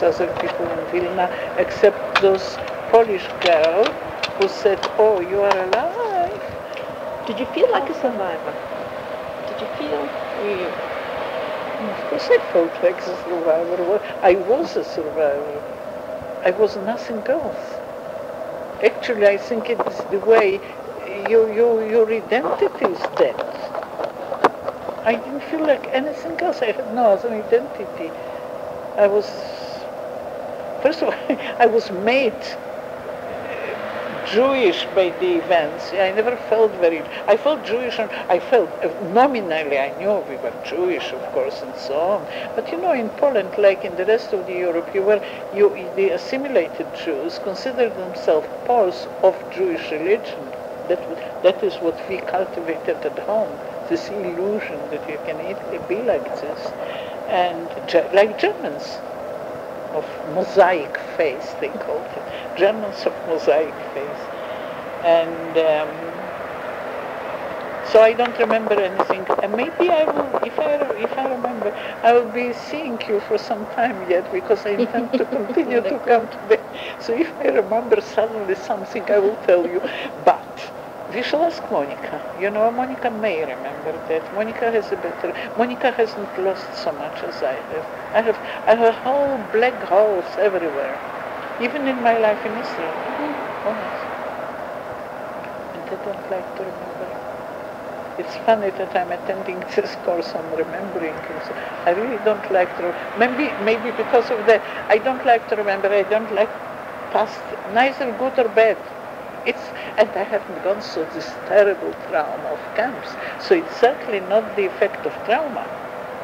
other people in Vilna, except those Polish girl who said, "Oh, you are alive." Did you feel like a survivor? Did you feel? Of course I felt like a survivor. I was a survivor. I was nothing else. Actually, I think it is the way your identity is dead. I didn't feel like anything else. I had no other identity. I was, first of all, I was made Jewish by the events. I never felt I felt Jewish, and I felt, nominally I knew we were Jewish, of course, and so on. But you know, in Poland, like in the rest of the Europe, the assimilated Jews considered themselves Poles of Jewish religion. That is what we cultivated at home, this illusion that you can be like this. And like Germans of mosaic face, they called it. Germans of mosaic face. And so I don't remember anything. And maybe I will, if I remember, I will be seeing you for some time yet, because I intend to continue to come today. So if I remember suddenly something, I will tell you. But we shall ask Monica. You know, Monica may remember that. Monica hasn't lost so much as I have. I have whole black holes everywhere, even in my life in Israel. Honest. And I don't like to remember. It's funny that I'm attending this course on remembering. So I really don't like to. Maybe because of that, I don't like to remember. I don't like past, neither good or bad. And I haven't gone through this terrible trauma of camps, so it's certainly not the effect of trauma.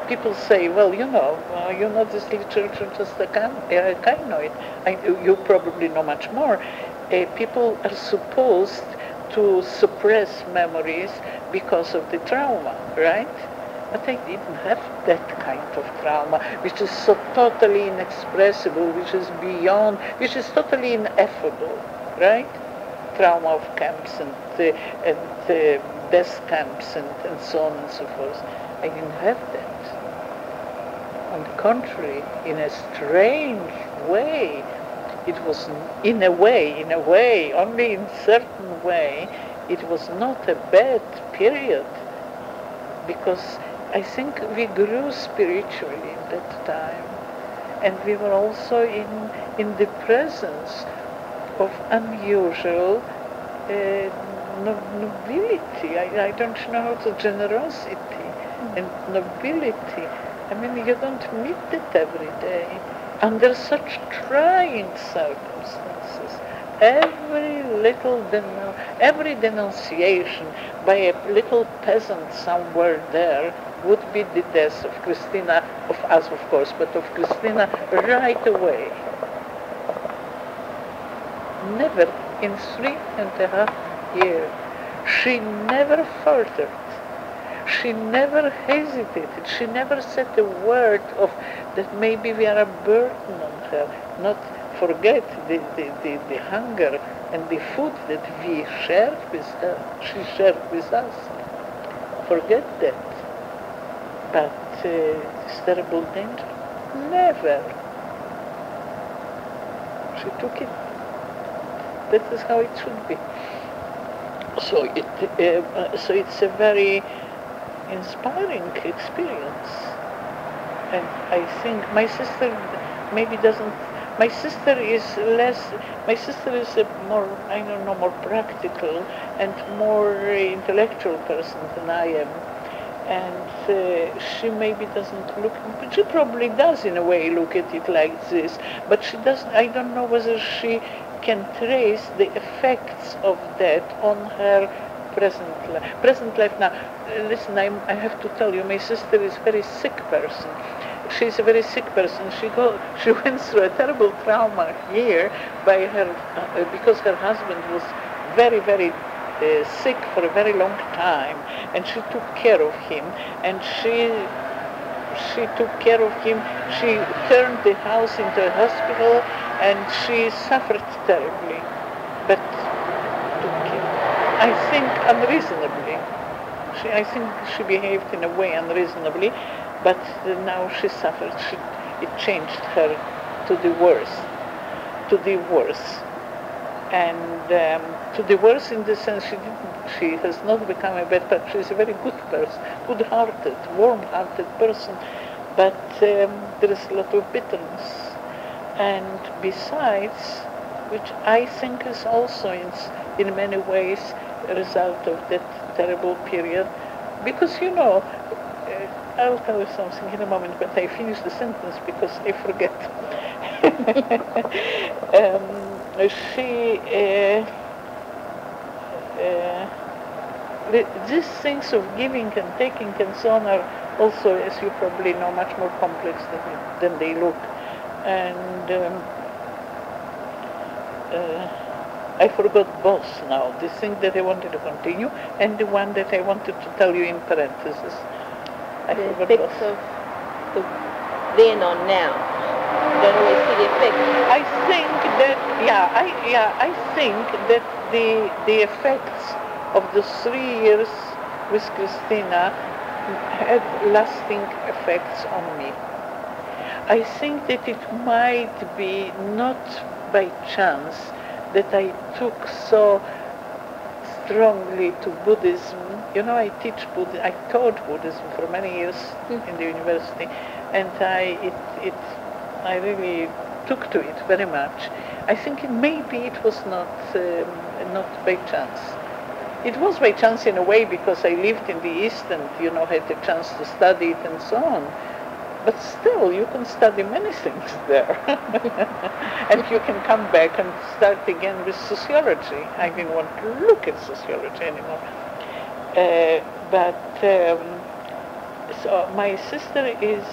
People say, well, you know this literature just a kind of it. You probably know much more. People are supposed to suppress memories because of the trauma, right? But I didn't have that kind of trauma, which is so totally inexpressible, which is beyond, which is totally ineffable, right? Trauma of camps and death camps and so on and so forth. I didn't have that. On the contrary, in a strange way, it was in a way, only in a certain way, it was not a bad period, because I think we grew spiritually in that time, and we were also in the presence of unusual nobility. I don't know how to, generosity and nobility. I mean, you don't meet it every day under such trying circumstances. Every denunciation by a little peasant somewhere there would be the death of Christina, of us of course, but of Christina right away. Never in 3.5 years, she never faltered. She never hesitated. She never said a word of that maybe we are a burden on her. Not forget the hunger and the food that we shared with her. She shared with us. Forget that. But this terrible danger, never. She took it. That is how it should be. So it's a very inspiring experience. And I think my sister maybe doesn't. My sister is a more, I don't know, more practical and more intellectual person than I am. And she maybe doesn't look, but she probably does in a way look at it like this, but she doesn't, I don't know whether she can trace the effects of that on her present life. Now, listen, I have to tell you, my sister is a very sick person. She's a very sick person. She went through a terrible trauma here by her, because her husband was very, very sick for a very long time, and she took care of him, and she took care of him. She turned the house into a hospital, and she suffered terribly, but took it, I think, unreasonably. I think she behaved in a way unreasonably, but now she suffered. It changed her to the worst, to the worse. And to the worse in the sense she has not become a bad person. She's a very good person, good-hearted, warm-hearted person, but there is a lot of bitterness. And besides, which I think is also in many ways a result of that terrible period, because I'll tell you something in a moment, but I finish the sentence because I forget. These things of giving and taking and so on are also, as you probably know, much more complex than they look. And I forgot both now, the thing that I wanted to continue and the one that I wanted to tell you in parentheses. I forgot both. Of the then on now. You don't always see the effect. I think that, I think that the effects of the 3 years with Christina had lasting effects on me. I think that it might be not by chance that I took so strongly to Buddhism. I taught Buddhism for many years in the university, and I really took to it very much. I think maybe it was not by chance. It was by chance in a way because I lived in the East and had the chance to study it and so on. But still, you can study many things there. And you can come back and start again with sociology. I didn't want to look at sociology anymore. So my sister is,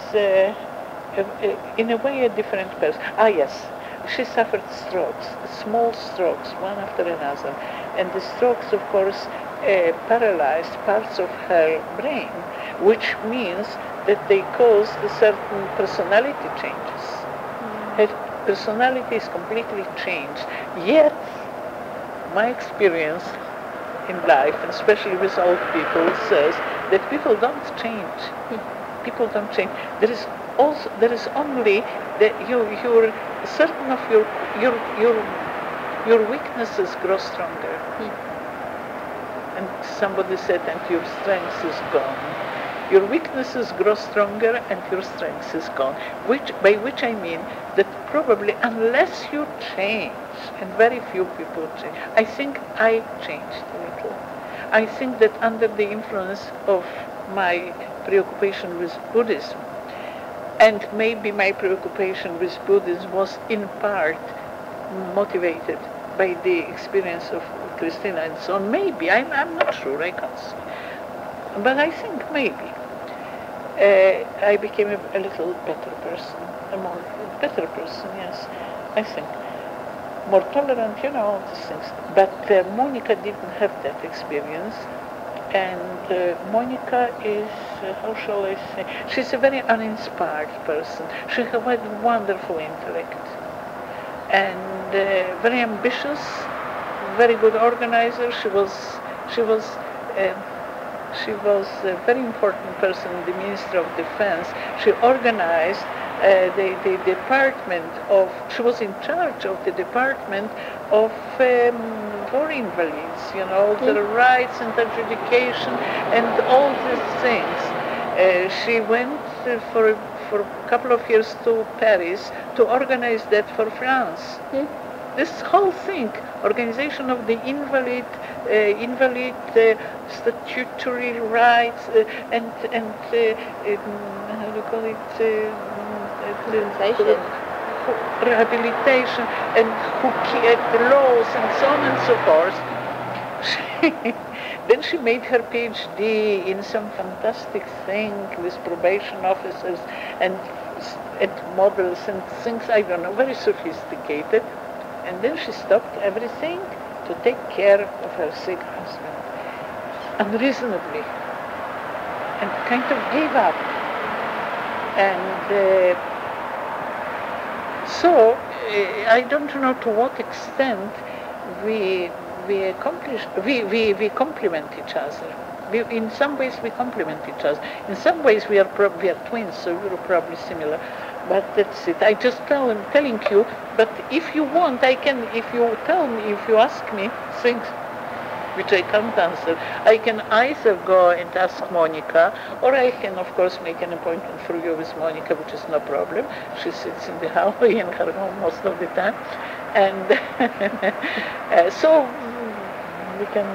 in a way, a different person. Yes, she suffered strokes, small strokes, one after another. And the strokes, of course, paralyzed parts of her brain, which means that they caused certain personality changes. Her personality is completely changed. Yet, my experience in life, and especially with old people, says that people don't change. People don't change. There is only that certain of your weaknesses grow stronger. And somebody said, and your strength is gone. Your weaknesses grow stronger and your strength is gone. By which I mean that probably unless you change, and very few people change, I think I changed a little. I think that under the influence of my preoccupation with Buddhism, and maybe my preoccupation with Buddhism was in part motivated by the experience of Christina and so on. Maybe, I'm not sure, I can't say. But I think maybe I became a little better person, better person, yes, I think. More tolerant, all these things. But Monica didn't have that experience. And Monica is, how shall I say, she's a very uninspired person. She had wonderful intellect. And very ambitious, very good organizer. She was a very important person in the Ministry of Defense. She organized the department of, she was in charge of the department of for invalids, the rights and adjudication and all these things. She went for a couple of years to Paris to organize that for France. This whole thing, organization of the invalid statutory rights and how do you call it? Rehabilitation and the laws and so on and so forth. Then she made her PhD in some fantastic thing with probation officers and models and things, I don't know, very sophisticated. And then she stopped everything to take care of her sick husband, unreasonably, and kind of gave up. And so I don't know to what extent we complement each other. In some ways we complement each other. In some ways we are twins, so we're probably similar. But that's it. I just telling you. But if you want, I can. If you tell me, if you ask me things which I can't answer, I can either go and ask Monica, or I can, of course, make an appointment for you with Monica, which is no problem. She sits in the hallway in her home most of the time, and so we can.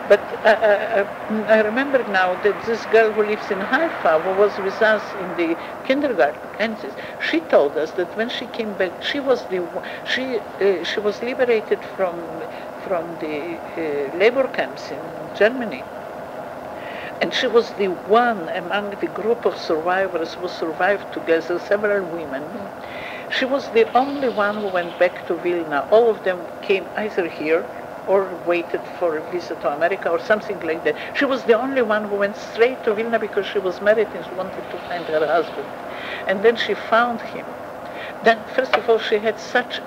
But I remember now that this girl who lives in Haifa, who was with us in the kindergarten, Kansas, she told us that when she came back, she was liberated from the labor camps in Germany, and she was the one among the group of survivors who survived together, several women. She was the only one who went back to Vilna. All of them came either here or waited for a visa to America or something like that. She was the only one who went straight to Vilna because she was married and she wanted to find her husband. And then she found him. Then, first of all, she had such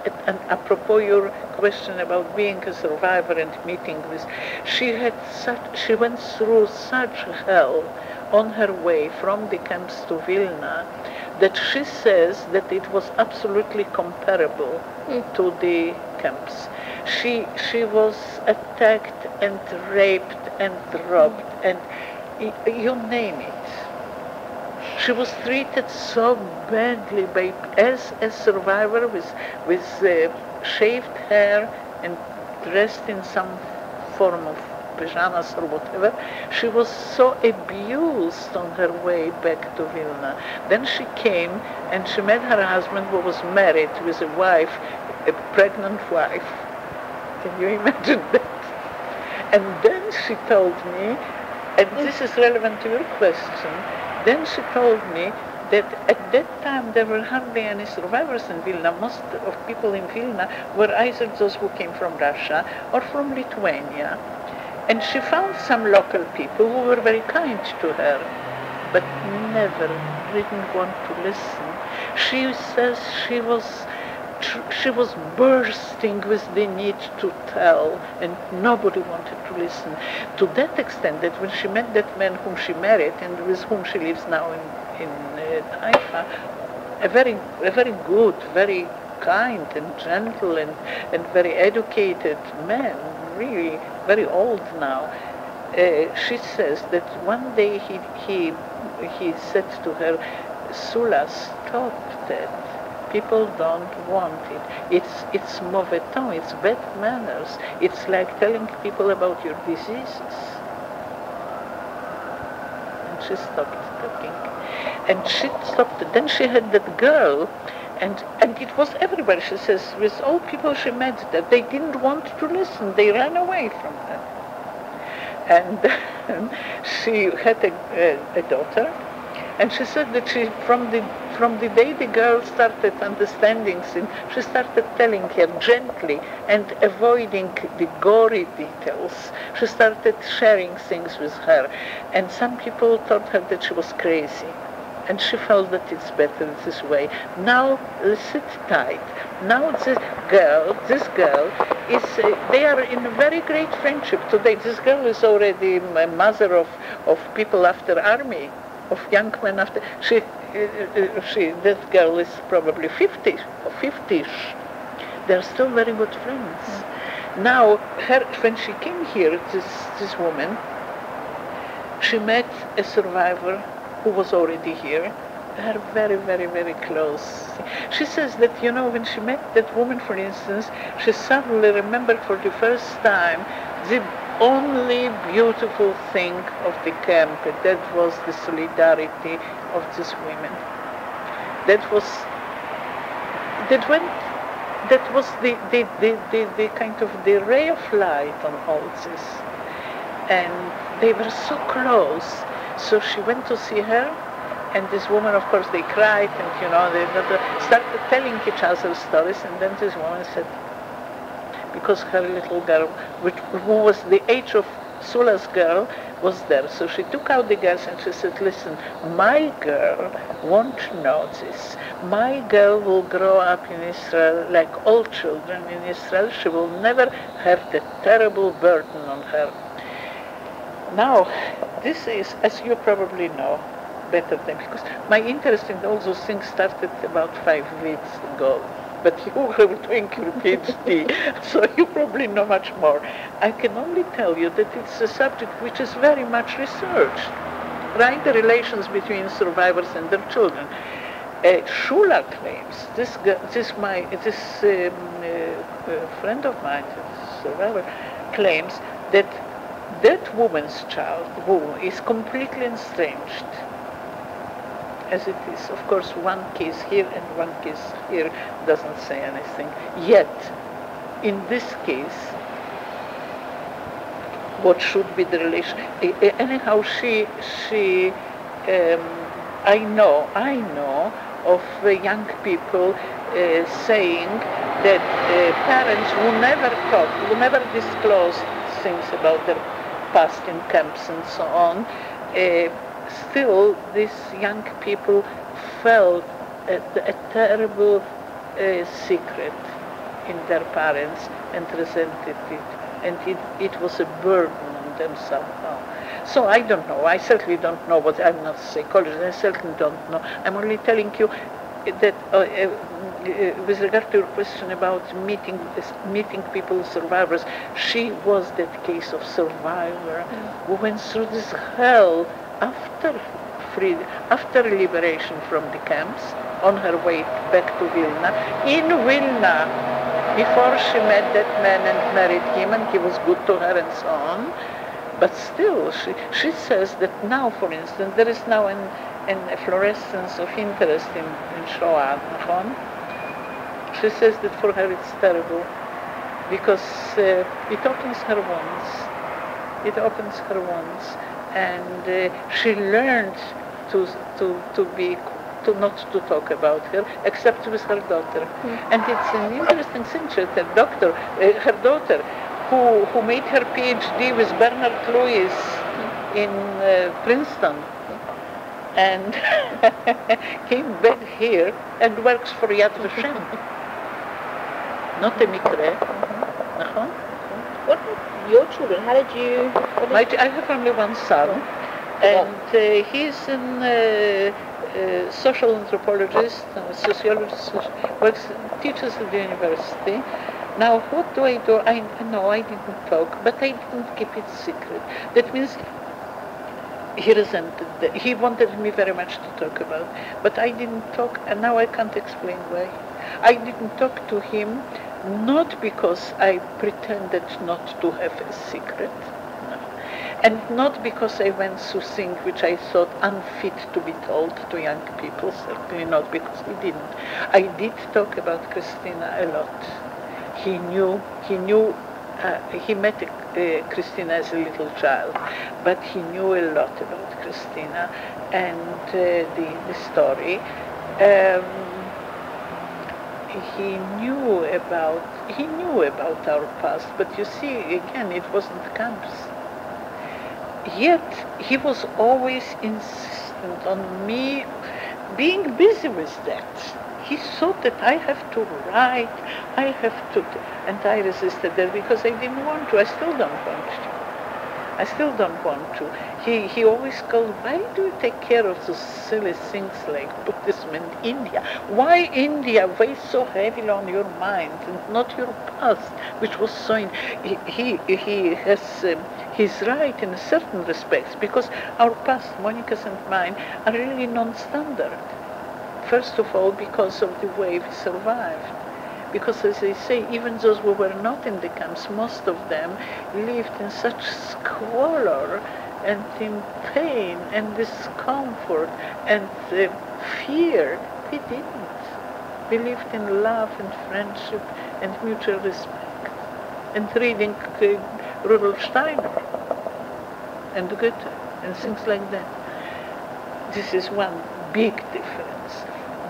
apropos your question about being a survivor and meeting with, she went through such hell on her way from the camps to Vilna that she says that it was absolutely comparable to the camps. She was attacked and raped and robbed and you name it. She was treated so badly as a survivor with shaved hair and dressed in some form of pajamas or whatever. She was so abused on her way back to Vilna. Then she came and she met her husband who was married with a wife, a pregnant wife. Can you imagine that? And then she told me, and this is relevant to your question, then she told me that at that time there were hardly any survivors in Vilna. Most of people in Vilna were either those who came from Russia or from Lithuania. And she found some local people who were very kind to her, but never didn't want to listen. She says she was bursting with the need to tell, and nobody wanted to listen. To that extent that when she met that man whom she married and with whom she lives now in Haifa, a very good, very kind and gentle and very educated man, really very old now. She says that one day he said to her, Sula, stop that. People don't want it. It's mauvais ton, it's bad manners. It's like telling people about your diseases. And she stopped talking. And she stopped. Then she had that girl, and it was everywhere, she says, with all people she met, that they didn't want to listen. They ran away from her. And she had a daughter, and she said that she, from the day the girl started understanding things, she started telling her gently and avoiding the gory details. She started sharing things with her. And some people thought her that she was crazy. And she felt that it's better this way. Now, sit tight. Now this girl is, they are in a very great friendship today. This girl is already a mother of people after army, of young men after, that girl is probably 50 or 50-ish. They're still very good friends. Now, when she came here, this woman, she met a survivor who was already here. They're very, very, very close. She says that, when she met that woman, for instance, she suddenly remembered for the first time the only beautiful thing of the camp, and that was the solidarity of these women. That was the kind of the ray of light on all this. And they were so close. So she went to see her, and this woman, of course, they cried, and they started telling each other stories. And then this woman said, because her little girl, who was the age of Sula's girl, was there. So she took out the girls and she said, listen, my girl won't know this. My girl will grow up in Israel like all children in Israel. She will never have the terrible burden on her. Now, this is, as you probably know, better than, because my interest in all those things started about 5 weeks ago. But you were doing your PhD, so you probably know much more. I can only tell you that it's a subject which is very much researched, right? The relations between survivors and their children. Schuler claims, this friend of mine, survivor, claims that that woman's child, who is completely estranged, as it is. Of course, one case here and one case here doesn't say anything. Yet, in this case, what should be the relation? Anyhow, I know of young people saying that parents who never talk, who never disclose things about their past in camps and so on, still these young people felt a terrible secret in their parents and resented it, and it was a burden on them somehow. So I don't know. I certainly don't know what. I'm not a psychologist. I certainly don't know. I'm only telling you that with regard to your question about meeting people, survivors, she was that case of survivor who went through this hell after liberation from the camps, on her way back to Vilna. In Vilna, before she met that man and married him, and he was good to her and so on. But still, she says that now, for instance, there is now an efflorescence of interest in Shoah. She says that for her it's terrible because it opens her wounds, and she learned not to talk about her except with her daughter. And it's an interesting thing that her daughter, who made her PhD with Bernard Lewis in Princeton, and came back here and works for Yad Vashem. Not a mikre. What about your children? How did you... I have only one son, and he's a social anthropologist, sociologist, teaches at the university. Now, what do? I know I didn't talk, but I didn't keep it secret. That means he resented that. He wanted me very much to talk about, but I didn't talk, and now I can't explain why. I didn't talk to him, not because I pretended not to have a secret, no. And not because I went through things which I thought unfit to be told to young people, certainly not because he didn't. I did talk about Christina a lot. He met Christina as a little child, but he knew a lot about Christina and the story. He knew about our past, but you see, again, it wasn't camps. Yet he was always insistent on me being busy with that. He thought that I have to write, and I resisted that because I didn't want to. I still don't want to. He always called, why do you take care of those silly things like Buddhism and India? Why India weighs so heavily on your mind and not your past, which was so... He's right in certain respects, because our past, Monica's and mine, are really non-standard. First of all, because of the way we survived. Because, as I say, even those who were not in the camps, most of them lived in such squalor and in pain and discomfort and fear. We didn't. We lived in love and friendship and mutual respect and reading Rudolf Steiner and Goethe and things like that. This is one big difference.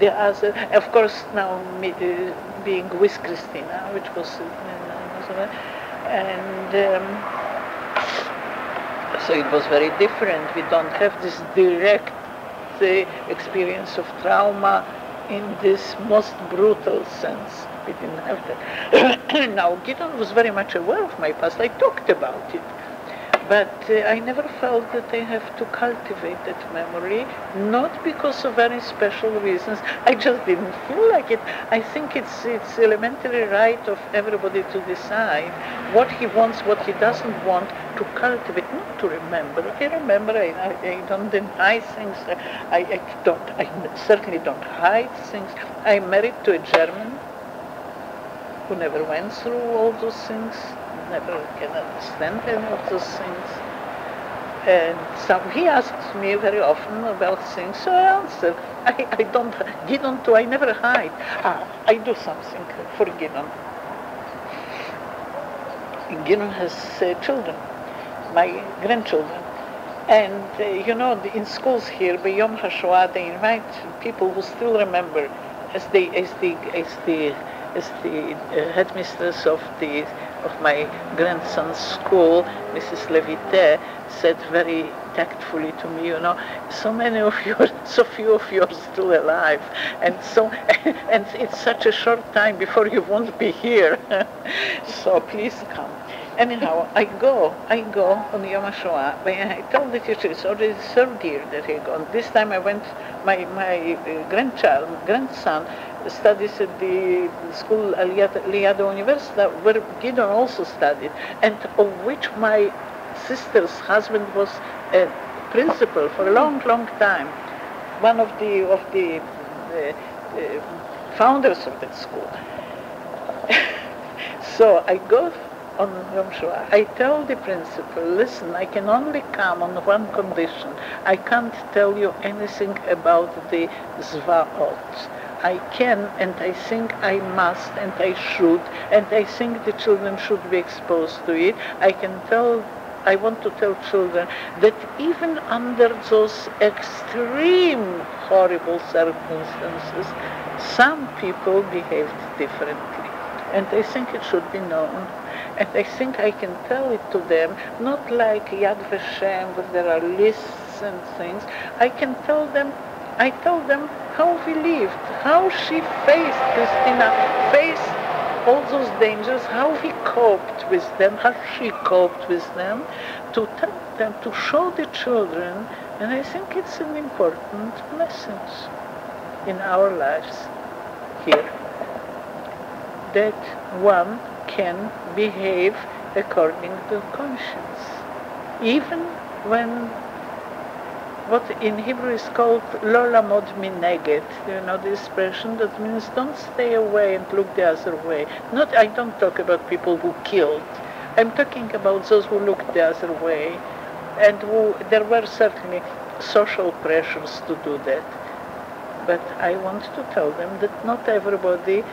The other, of course, now being with Christina, which was, and so it was very different. We don't have this direct experience of trauma in this most brutal sense. We didn't have that. Now, Gideon was very much aware of my past. I talked about it. But I never felt that I have to cultivate that memory, not because of very special reasons. I just didn't feel like it. I think it's elementary right of everybody to decide what he wants, what he doesn't want, to cultivate, not to remember. I remember, I don't deny things. I certainly don't hide things. I'm married to a German who never went through all those things, never can understand any of those things. And so he asks me very often about things, so I answer. I never hide. I do something for Gideon. Gideon has children, my grandchildren. And in schools here, by Yom HaShoah, they invite people who still remember, as the headmistress of my grandson's school, Mrs. Levite, said very tactfully to me, so few of you are still alive, and it's such a short time before you won't be here, so please come. Anyhow, I go on Yom HaShoah. I told the teacher it's already the third year that I go. And this time I went, my grandson studies at the school Lihyadot University, where Gideon also studied, and of which my sister's husband was a principal for a long, long time. One of the founders of that school. So I go on Yom HaShoah. I tell the principal, listen, I can only come on one condition. I can't tell you anything about the Zvaot. I can, and I think I must, and I should, and I think the children should be exposed to it. I want to tell children that even under those extreme horrible circumstances, some people behaved differently. And I think it should be known. And I think I can tell it to them, not like Yad Vashem, where there are lists and things. I tell them how we lived, how she Christina faced all those dangers, how he coped with them, how she coped with them, to tell them, to show the children, and I think it's an important message in our lives here, that one can behave according to conscience, even when what in Hebrew is called lo lamod mineged, the expression that means don't stay away and look the other way. I don't talk about people who killed. I'm talking about those who looked the other way, and there were certainly social pressures to do that. But I want to tell them that not everybody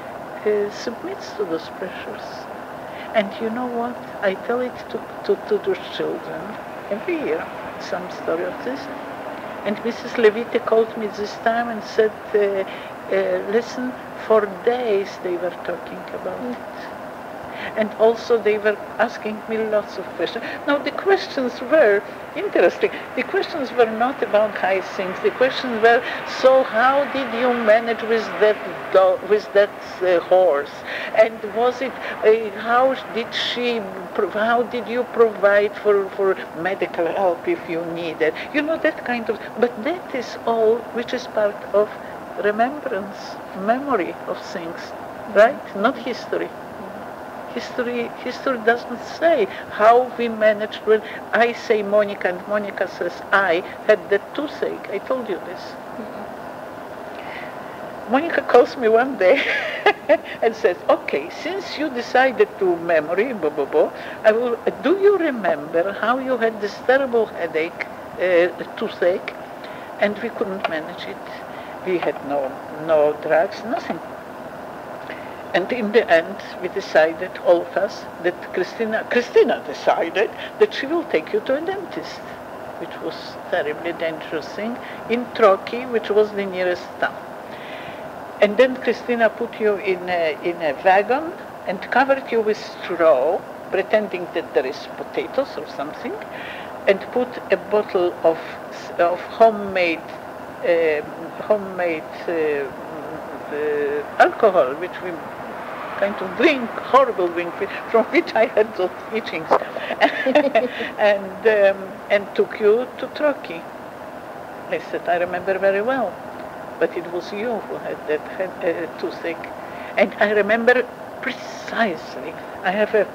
submits to those pressures. And you know what? I tell it to those children every year, some story of this. And Mrs. Levite called me this time and said, listen, for days they were talking about it. And also they were asking me lots of questions. Now the questions were interesting. The questions were not about high things. The questions were, so how did you manage with that horse? And was it, how did you provide for medical help if you needed? That kind of, but that is all which is part of remembrance, memory of things, right? Not history. History doesn't say how we managed when I say Monica and Monica says I had that toothache. I told you this. Mm-hmm. Monica calls me one day and says, okay, since you decided to memory, do you remember how you had this terrible headache, toothache, and we couldn't manage it? We had no drugs, nothing. And in the end, we decided, all of us, that Christina decided that she will take you to a dentist, which was a terribly dangerous thing, in Troki, which was the nearest town. And then Christina put you in a wagon and covered you with straw, pretending that there is potatoes or something, and put a bottle of homemade alcohol, which we kind of drink, horrible drink, from which I had those itchings, and took you to Turkey. I said, I remember very well, but it was you who had that toothache. And I remember precisely, I have a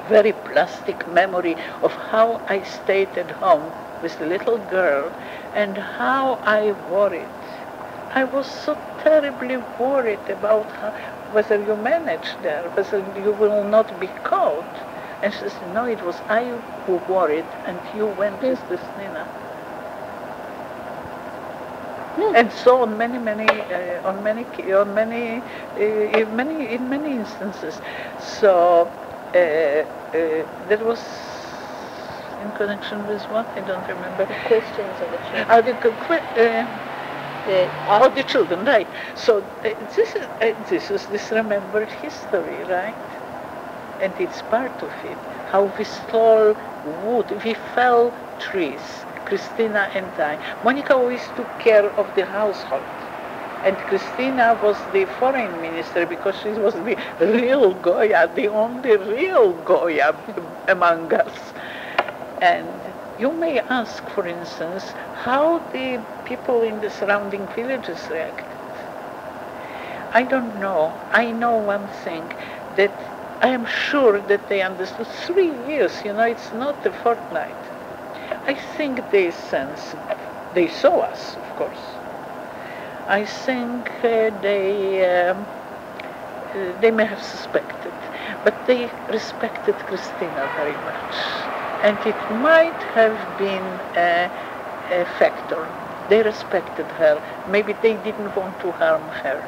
very plastic memory of how I stayed at home with the little girl and how I worried. I was so terribly worried about whether you managed there, whether you will not be caught. And she said, no, it was I who worried, and you went with this Nina. And so on in many instances. So that was in connection with what? I don't remember. The questions of the children. The children, right. So this is this remembered history, right? And it's part of it. How we stole wood, we fell trees, Christina and I. Monica always took care of the household. And Christina was the foreign minister because she was the real Goya, the only real Goya among us. And you may ask, for instance, how the people in the surrounding villages reacted. I don't know. I know one thing, that I am sure that they understood. 3 years, it's not a fortnight. I think they saw us, of course. I think they may have suspected, but they respected Christina very much. And it might have been a factor. They respected her. Maybe they didn't want to harm her.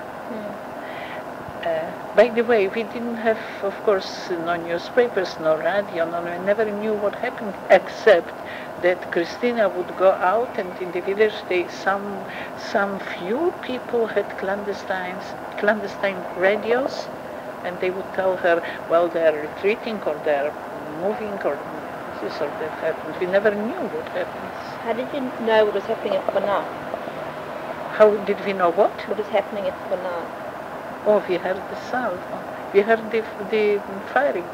By the way, we didn't have, of course, no newspapers, no radio, we never knew what happened, except that Christina would go out, and in the village, some few people had clandestine radios, and they would tell her, well, they're retreating, or they're moving, or this or that happens. We never knew what happens. How did you know what was happening at Banat? How did we know what? What was happening at Banat? Oh, we heard the sound. We heard the firing.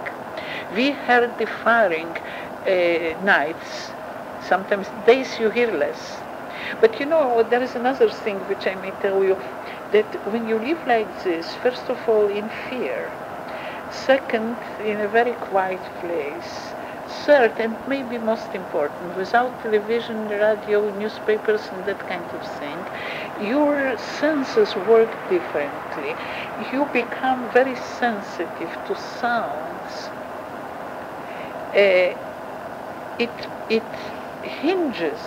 We heard the firing nights. Sometimes days you hear less. But there is another thing which I may tell you, that when you live like this, first of all in fear, second in a very quiet place, third, and maybe most important, without television, radio, newspapers and that kind of thing, your senses work differently. You become very sensitive to sounds. It hinges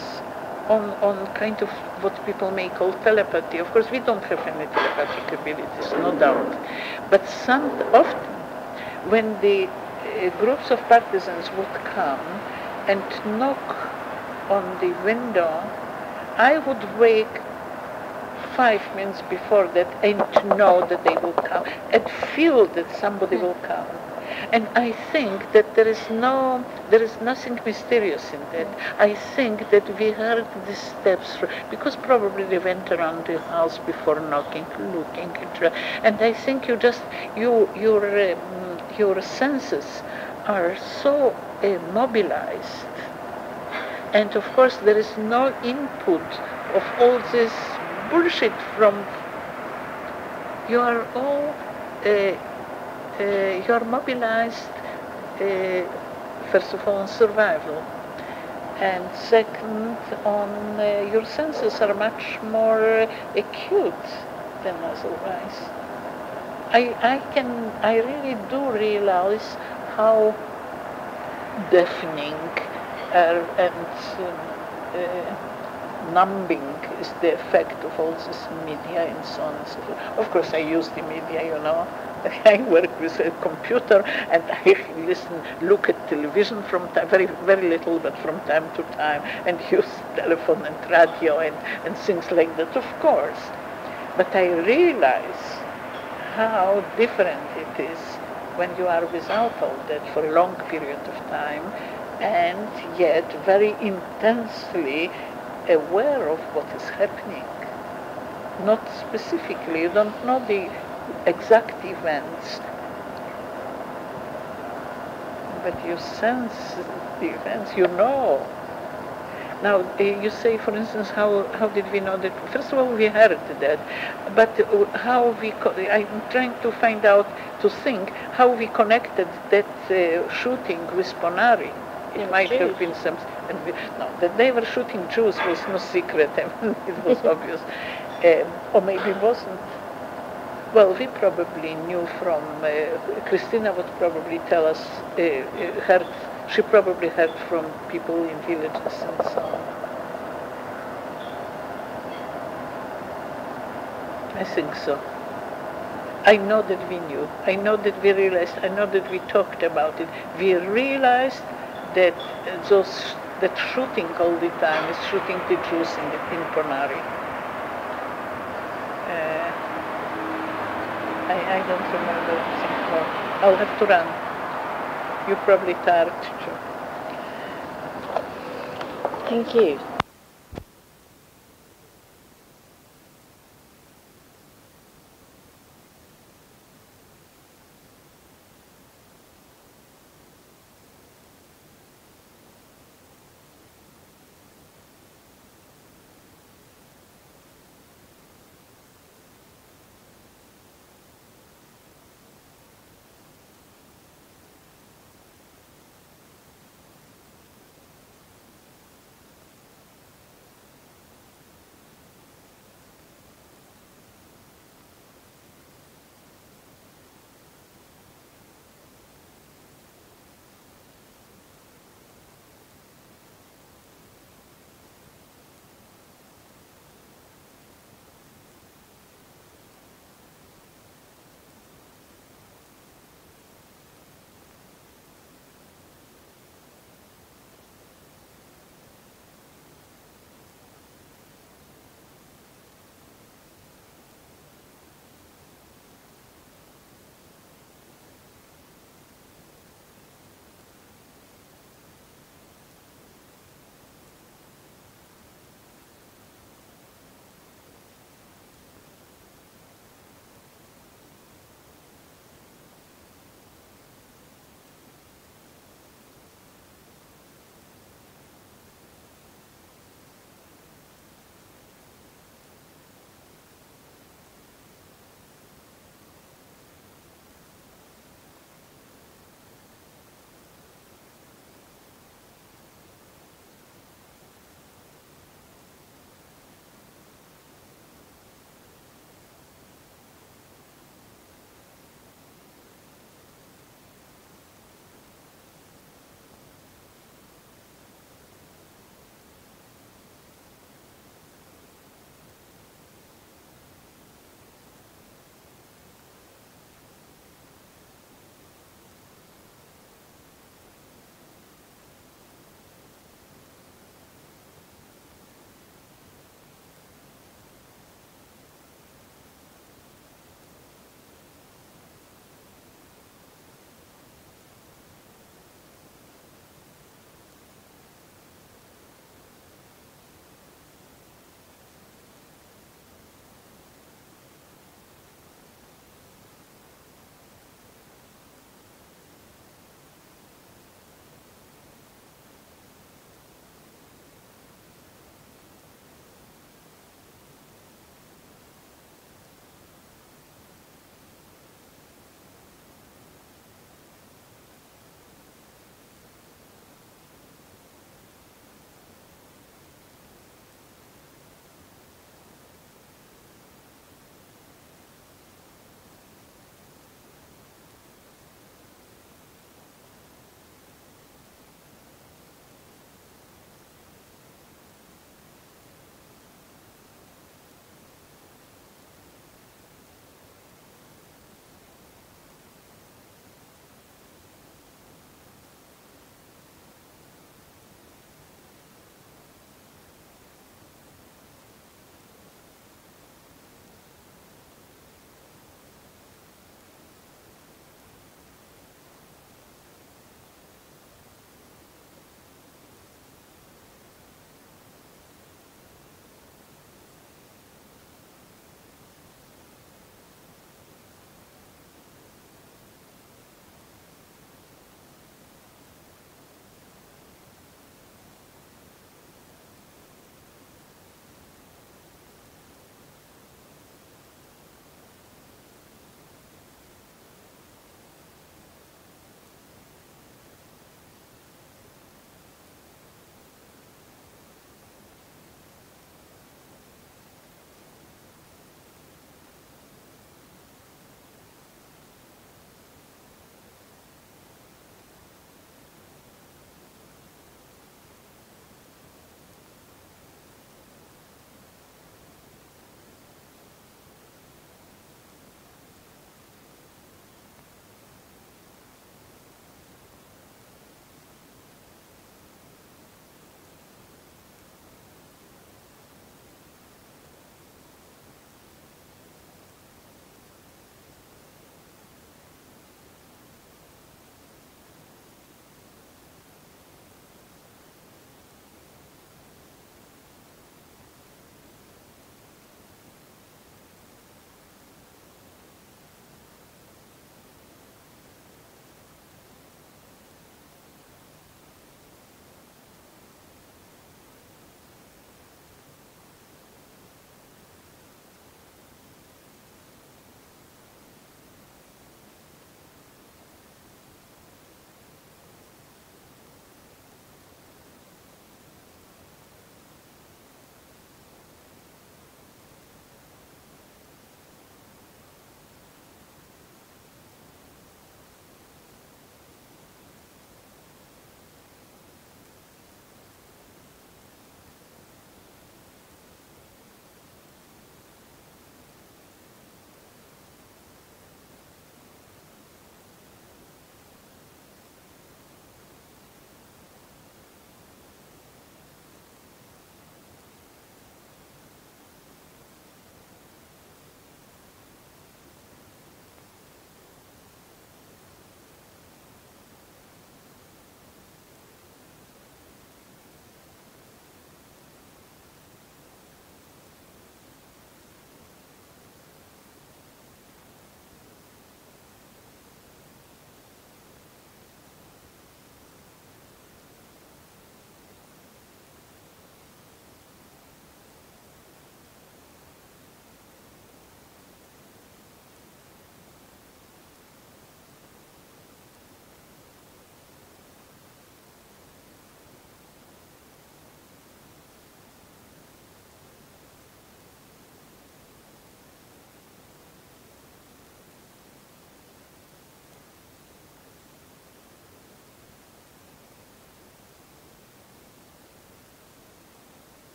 on kind of what people may call telepathy. Of course, we don't have any telepathic abilities, no doubt. But often, when the groups of partisans would come and knock on the window, I would wake 5 minutes before that and know that they will come and feel that somebody will come. And I think that there is nothing mysterious in that. I think that we heard the steps, because probably they went around the house before knocking, looking, and I think your senses are so mobilized. And of course there is no input of all this bullshit from, you are all, you are mobilized, first of all on survival, and second on your senses are much more acute than otherwise. I really do realize how deafening and numbing is the effect of all this media and so on and so forth. Of course, I use the media, I work with a computer and I look at television from time, very, very little, but from time to time, and use telephone and radio and things like that, of course. But I realize how different it is when you are without all that for a long period of time, and yet very intensely aware of what is happening. Not specifically, you don't know exact events, but you sense the events, you know. Now, you say, for instance, how did we know that? First of all, we heard that, but how I'm trying to find out, to think, how we connected that shooting with Ponari. It might have been some, no, that they were shooting Jews was no secret, I mean, it was obvious. Or maybe it wasn't. Well, we probably knew from, Christina would probably tell us, she probably heard from people in villages and so on. I think so. I know that we knew. I know that we realized. I know that we talked about it. We realized that that shooting all the time is shooting the Jews in Ponari. I don't remember anything more. I'll have to run. You're probably tired too. Thank you.